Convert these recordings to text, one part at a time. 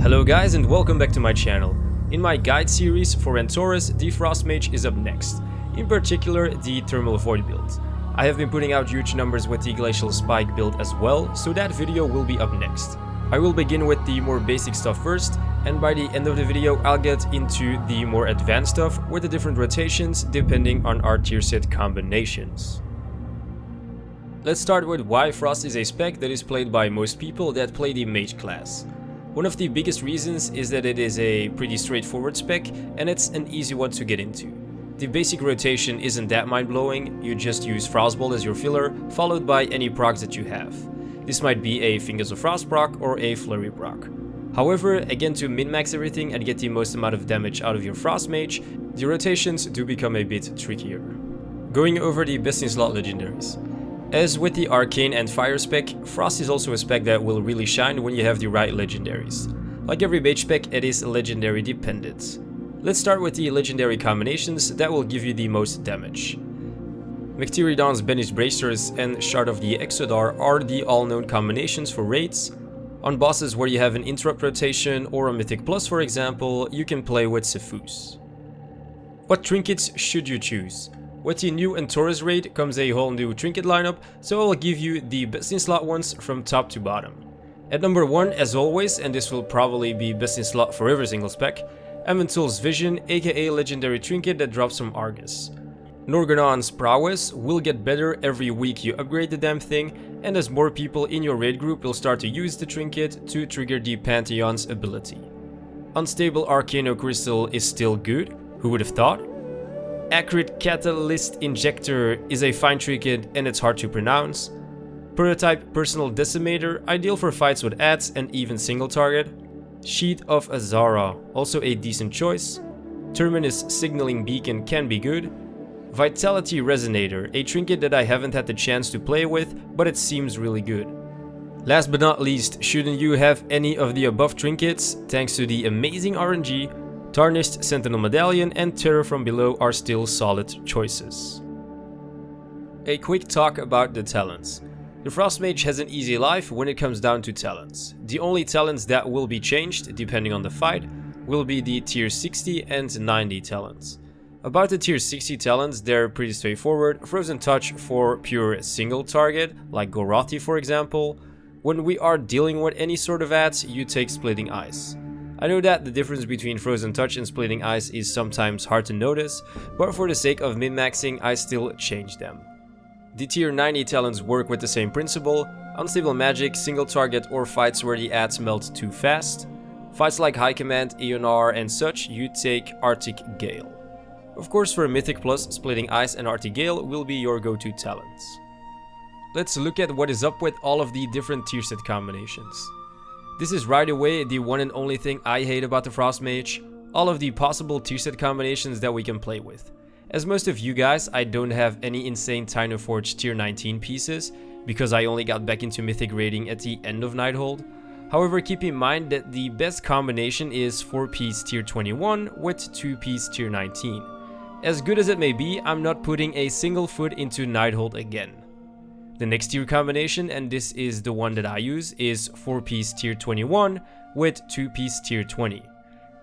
Hello guys and welcome back to my channel. In my guide series for Antorus, the Frost Mage is up next, in particular the Thermal Void build. I have been putting out huge numbers with the Glacial Spike build as well, so that video will be up next. I will begin with the more basic stuff first, and by the end of the video I'll get into the more advanced stuff with the different rotations depending on our tier set combinations. Let's start with why Frost is a spec that is played by most people that play the Mage class. One of the biggest reasons is that it is a pretty straightforward spec and it's an easy one to get into. The basic rotation isn't that mind-blowing, you just use Frostbolt as your filler, followed by any procs that you have. This might be a Fingers of Frost proc or a Flurry proc. However, again, to min-max everything and get the most amount of damage out of your Frost Mage, the rotations do become a bit trickier. Going over the best in slot legendaries. As with the Arcane and Fire spec, Frost is also a spec that will really shine when you have the right legendaries. Like every Mage spec, it is legendary dependent. Let's start with the legendary combinations that will give you the most damage. Mechtiridon's Banished Bracers and Shard of the Exodar are the all-known combinations for raids. On bosses where you have an interrupt rotation or a Mythic Plus for example, you can play with Sephuz. What trinkets should you choose? With the new Antorus Raid comes a whole new trinket lineup, so I'll give you the best in slot ones from top to bottom. At number 1, as always, and this will probably be best in slot for every single spec, Aventull's Vision, aka legendary trinket that drops from Argus. Norgannon's Prowess will get better every week you upgrade the damn thing, and as more people in your raid group will start to use the trinket to trigger the Pantheon's ability. Unstable Arcano Crystal is still good, who would have thought? Acrid Catalyst Injector is a fine trinket and it's hard to pronounce. Prototype Personal Decimator, ideal for fights with adds and even single target. Sheet of Azara, also a decent choice. Terminus Signaling Beacon can be good. Vitality Resonator, a trinket that I haven't had the chance to play with, but it seems really good. Last but not least, shouldn't you have any of the above trinkets, thanks to the amazing RNG, Tarnished Sentinel Medallion and Terror from Below are still solid choices. A quick talk about the talents. The Frost Mage has an easy life when it comes down to talents. The only talents that will be changed, depending on the fight, will be the tier 60 and 90 talents. About the tier 60 talents, they're pretty straightforward. Frozen Touch for pure single target, like Gorothi for example. When we are dealing with any sort of adds, you take Splitting Ice. I know that the difference between Frozen Touch and Splitting Ice is sometimes hard to notice, but for the sake of min-maxing, I still change them. The tier 90 talents work with the same principle: unstable magic, single target or fights where the adds melt too fast. Fights like High Command, Eonar and such, you take Arctic Gale. Of course, for Mythic Plus, Splitting Ice and Arctic Gale will be your go-to talents. Let's look at what is up with all of the different tier set combinations. This is right away the one and only thing I hate about the Frost Mage, all of the possible tier set combinations that we can play with. As most of you guys, I don't have any insane Tynoforge tier 19 pieces, because I only got back into Mythic raiding at the end of Nighthold. However, keep in mind that the best combination is 4-piece tier 21 with 2-piece tier 19. As good as it may be, I'm not putting a single foot into Nighthold again. The next tier combination, and this is the one that I use, is 4-piece tier 21 with 2-piece tier 20.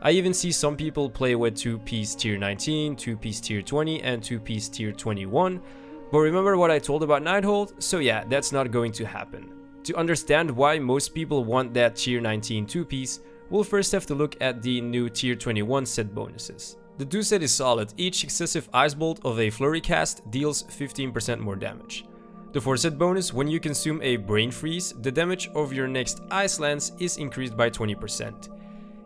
I even see some people play with 2-piece tier 19, 2-piece tier 20 and 2-piece tier 21, but remember what I told about Nighthold? So yeah, that's not going to happen. To understand why most people want that tier 19 2-piece, we'll first have to look at the new tier 21 set bonuses. The 2 set is solid. Each successive Ice Bolt of a Flurry cast deals 15% more damage. The 4 set bonus, when you consume a Brain Freeze, the damage of your next Ice Lance is increased by 20%.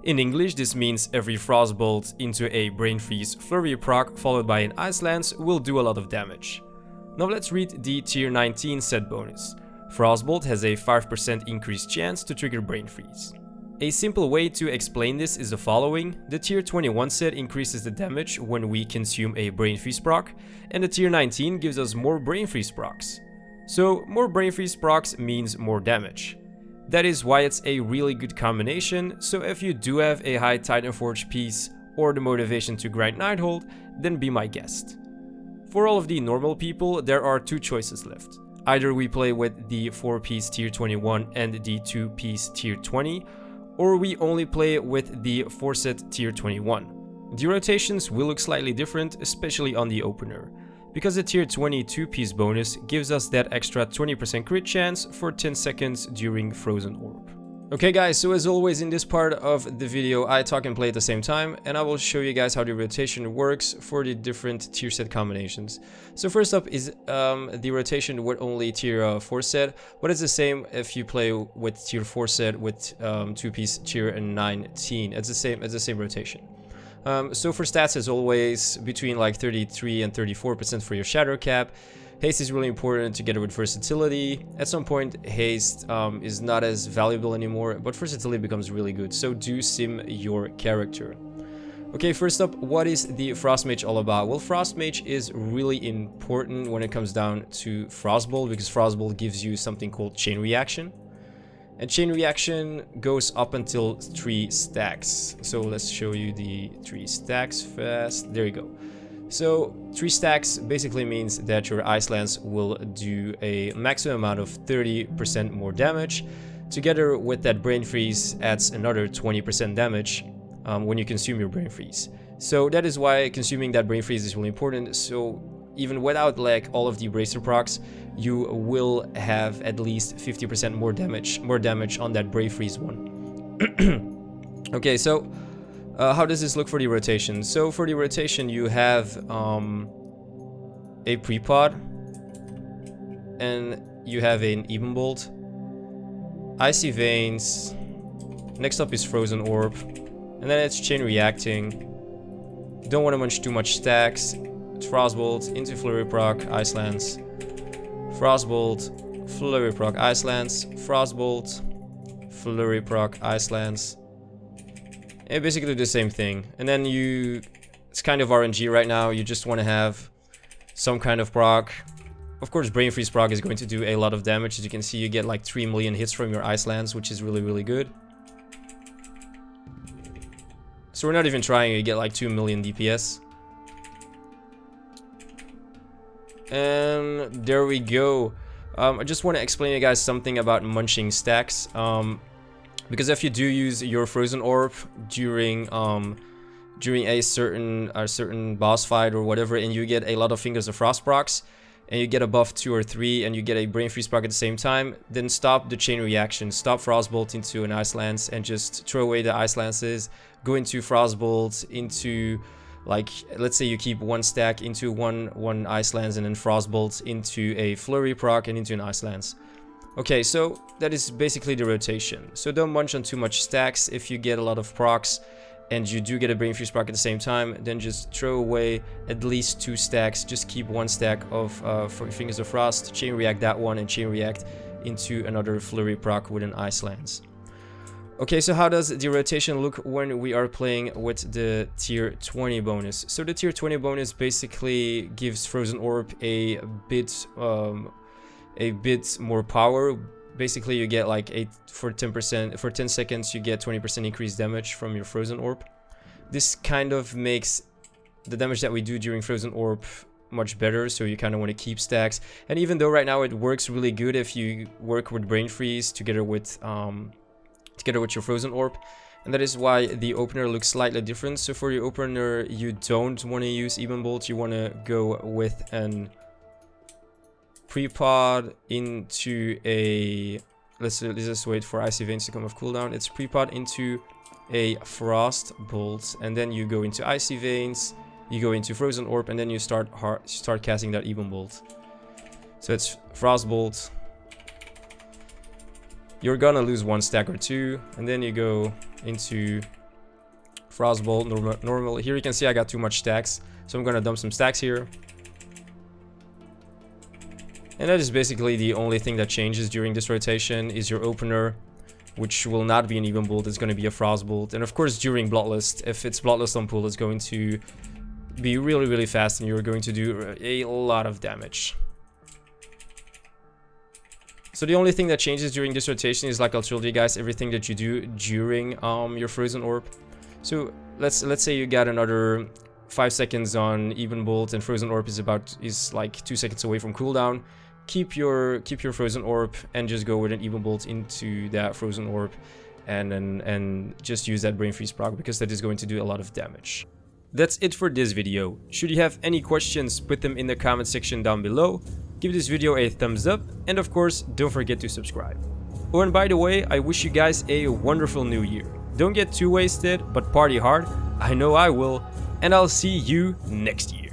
In English, this means every Frostbolt into a Brain Freeze Flurry proc followed by an Ice Lance will do a lot of damage. Now let's read the tier 19 set bonus. Frostbolt has a 5% increased chance to trigger Brain Freeze. A simple way to explain this is the following: the tier 21 set increases the damage when we consume a Brain Freeze proc, and the tier 19 gives us more Brain Freeze procs. So more Brain Freeze procs means more damage. That is why it's a really good combination, so if you do have a high Titanforge piece or the motivation to grind Nighthold, then be my guest. For all of the normal people, there are 2 choices left. Either we play with the 4-piece tier 21 and the 2-piece tier 20, or we only play with the Forset tier 21. The rotations will look slightly different, especially on the opener, because the tier 20 2-piece bonus gives us that extra 20% crit chance for 10 seconds during Frozen Orb. Okay guys, so as always in this part of the video I talk and play at the same time, and I will show you guys how the rotation works for the different tier set combinations. So first up is the rotation with only tier 4 set, but it's the same if you play with tier 4 set with 2-piece tier 19. It's the same rotation. So for stats, as always, between like 33 and 34% for your shadow cap. Haste is really important together with versatility. At some point, haste is not as valuable anymore, but versatility becomes really good, so do sim your character. Okay, first up, what is the Frost Mage all about? Well, Frost Mage is really important when it comes down to Frostbolt, because Frostbolt gives you something called Chain Reaction. And Chain Reaction goes up until 3 stacks. So let's show you the 3 stacks fast. There you go. So 3 stacks basically means that your Ice Lance will do a maximum amount of 30% more damage. Together with that Brain Freeze adds another 20% damage when you consume your Brain Freeze. So that is why consuming that Brain Freeze is really important. So even without like all of the Bracer procs, you will have at least 50% more damage on that Brain Freeze one. Okay, so how does this look for the rotation? So for the rotation you have a pre-pod, and you have an Even Bolt, Icy Veins, next up is Frozen Orb, and then it's Chain Reacting. Don't want to munch too much stacks. It's Frostbolt into Flurry proc, Ice Lance, Frostbolt, Flurry proc, Ice Lance, Frostbolt, Flurry proc, Ice Lance. And basically do the same thing. And then it's kind of RNG right now, you just want to have some kind of proc. Of course, Brain Freeze proc is going to do a lot of damage. As you can see, you get like 3 million hits from your Ice Lance, which is really, really good. So we're not even trying, you get like 2 million DPS. And there we go. I just want to explain to you guys something about munching stacks. Because if you do use your Frozen Orb during a certain boss fight or whatever, and you get a lot of Fingers of Frost procs, and you get a buff 2 or 3, and you get a Brain Freeze proc at the same time, then stop the Chain Reaction, stop Frostbolt into an Ice Lance, and just throw away the Ice Lances, go into Frostbolt, into, like, let's say you keep 1 stack into one Ice Lance, and then Frostbolt into a Flurry proc and into an Ice Lance. Okay, so that is basically the rotation. So don't munch on too much stacks. If you get a lot of procs and you do get a Brain Freeze proc at the same time, then just throw away at least 2 stacks. Just keep 1 stack of Fingers of Frost, Chain React that one, and Chain React into another Flurry proc with an Ice Lance. Okay, so how does the rotation look when we are playing with the tier 20 bonus? So the tier 20 bonus basically gives Frozen Orb a bit more power. Basically you get like 10% for 10 seconds you get 20% increased damage from your Frozen Orb. This kind of makes the damage that we do during Frozen Orb much better, so you kind of want to keep stacks. And even though right now it works really good if you work with Brain Freeze together with your Frozen Orb, and that is why the opener looks slightly different. So for your opener you don't want to use Even Bolt, you want to go with an pre-pod into a, let's just wait for Icy Veins to come off cooldown. It's pre-pod into a Frost Bolt, and then you go into Icy Veins, you go into Frozen Orb, and then you start casting that Even Bolt. So it's Frost Bolt. You're gonna lose 1 stack or 2, and then you go into Frostbolt normal. Here you can see I got too much stacks, so I'm gonna dump some stacks here. And that is basically the only thing that changes during this rotation is your opener, which will not be an Even Bolt, it's going to be a Frostbolt. And of course during Bloodlust, if it's Bloodlust on pool, it's going to be really, really fast and you're going to do a lot of damage. So the only thing that changes during this rotation is, like I told you guys, everything that you do during your Frozen Orb. So let's say you got another 5 seconds on Even Bolt and Frozen Orb is like 2 seconds away from cooldown. Keep your Frozen Orb and just go with an Even Bolt into that Frozen Orb, and just use that Brain Freeze proc, because that is going to do a lot of damage. That's it for this video. Should you have any questions, put them in the comment section down below. Give this video a thumbs up, and of course, don't forget to subscribe. Oh, and by the way, I wish you guys a wonderful new year. Don't get too wasted, but party hard. I know I will, and I'll see you next year.